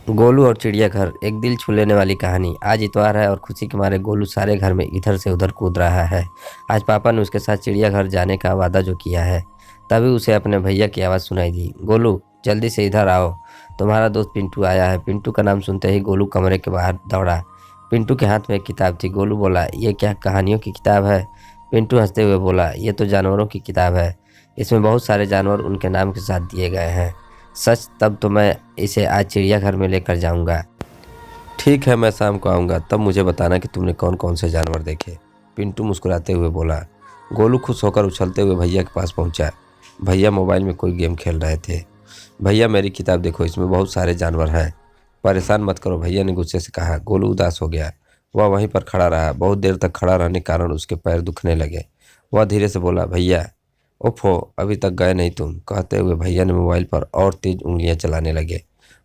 गोलू और चिड़ियाघर, एक दिल छू लेने वाली कहानी। आज इतवार है और खुशी के मारे गोलू सारे घर में इधर से उधर कूद रहा है। आज पापा ने उसके साथ चिड़ियाघर जाने का वादा जो किया है। तभी उसे अपने भैया की आवाज़ सुनाई दी, गोलू जल्दी से इधर आओ, तुम्हारा दोस्त पिंटू आया है। पिंटू का नाम सुनते ही गोलू कमरे के बाहर दौड़ा। पिंटू के हाथ में एक किताब थी। गोलू बोला, ये क्या कहानियों की किताब है? पिंटू हंसते हुए बोला, ये तो जानवरों की किताब है। इसमें बहुत सारे जानवर उनके नाम के साथ दिए गए हैं। सच? तब तो मैं इसे आज चिड़ियाघर में लेकर जाऊंगा। ठीक है, मैं शाम को आऊँगा, तब मुझे बताना कि तुमने कौन कौन से जानवर देखे। पिंटू मुस्कुराते हुए बोला। गोलू खुश होकर उछलते हुए भैया के पास पहुंचा। भैया मोबाइल में कोई गेम खेल रहे थे। भैया मेरी किताब देखो, इसमें बहुत सारे जानवर हैं। परेशान मत करो, भैया ने गुस्से से कहा। गोलू उदास हो गया। वह वहीं पर खड़ा रहा। बहुत देर तक खड़ा रहने के कारण उसके पैर दुखने लगे। वह धीरे से बोला, भैया। ओफो, अभी तक गए नहीं तुम? कहते हुए भैया ने मोबाइल पर और तेज उंगलियां चलाने लगे।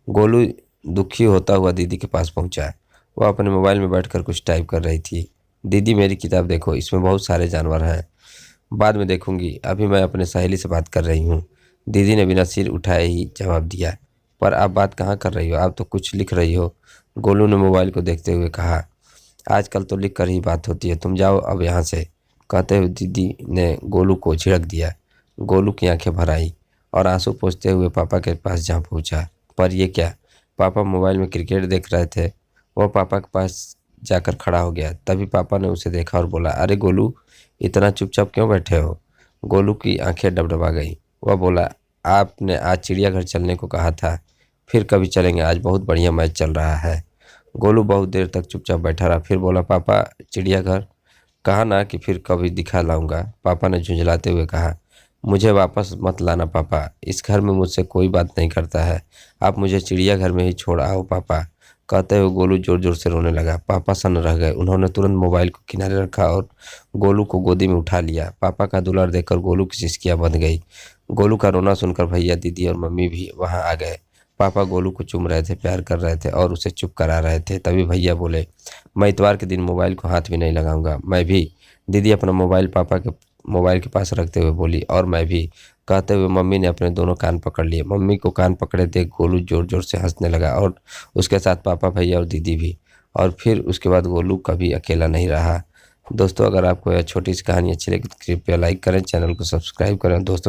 गोलू दुखी होता हुआ दीदी के पास पहुंचा। वह अपने मोबाइल में बैठकर कुछ टाइप कर रही थी। दीदी मेरी किताब देखो, इसमें बहुत सारे जानवर हैं। बाद में देखूंगी, अभी मैं अपने सहेली से बात कर रही हूँ। दीदी ने बिना सिर उठाए ही जवाब दिया। पर आप बात कहाँ कर रही हो? आप तो कुछ लिख रही हो। गोलू ने मोबाइल को देखते हुए कहा। आजकल तो लिख कर ही बात होती है, तुम जाओ अब यहाँ से। कहते हुए दीदी ने गोलू को झिड़क दिया। गोलू की आंखें भर आई और आंसू पोंछते हुए पापा के पास जा पहुंचा। पर ये क्या? पापा मोबाइल में क्रिकेट देख रहे थे। वह पापा के पास जाकर खड़ा हो गया। तभी पापा ने उसे देखा और बोला, अरे गोलू, इतना चुपचाप क्यों बैठे हो? गोलू की आंखें डबडबा गई। वह बोला, आपने आज चिड़ियाघर चलने को कहा था, फिर कभी चलेंगे, आज बहुत बढ़िया मैच चल रहा है। गोलू बहुत देर तक चुपचाप बैठा रहा, फिर बोला, पापा चिड़ियाघर कहा ना कि फिर कभी दिखा लाऊंगा। पापा ने झुंझलाते हुए कहा, मुझे वापस मत लाना पापा, इस घर में मुझसे कोई बात नहीं करता है। आप मुझे चिड़ियाघर में ही छोड़ आओ पापा। कहते हुए गोलू जोर जोर से रोने लगा। पापा सन्न रह गए। उन्होंने तुरंत मोबाइल को किनारे रखा और गोलू को गोदी में उठा लिया। पापा का दुलार देखकर गोलू की सिसकियां बंध गई। गोलू का रोना सुनकर भैया, दीदी और मम्मी भी वहां आ गए। पापा गोलू को चूम रहे थे, प्यार कर रहे थे और उसे चुप करा रहे थे। तभी भैया बोले, मैं इतवार के दिन मोबाइल को हाथ भी नहीं लगाऊंगा। मैं भी। दीदी अपना मोबाइल पापा के मोबाइल के पास रखते हुए बोली, और मैं भी। कहते हुए मम्मी ने अपने दोनों कान पकड़ लिए। मम्मी को कान पकड़े देख गोलू जोर जोर से हंसने लगा और उसके साथ पापा, भैया और दीदी भी। और फिर उसके बाद गोलू कभी अकेला नहीं रहा। दोस्तों, अगर आपको यह छोटी सी कहानी अच्छी लगी तो कृपया लाइक करें, चैनल को सब्सक्राइब करें। दोस्तों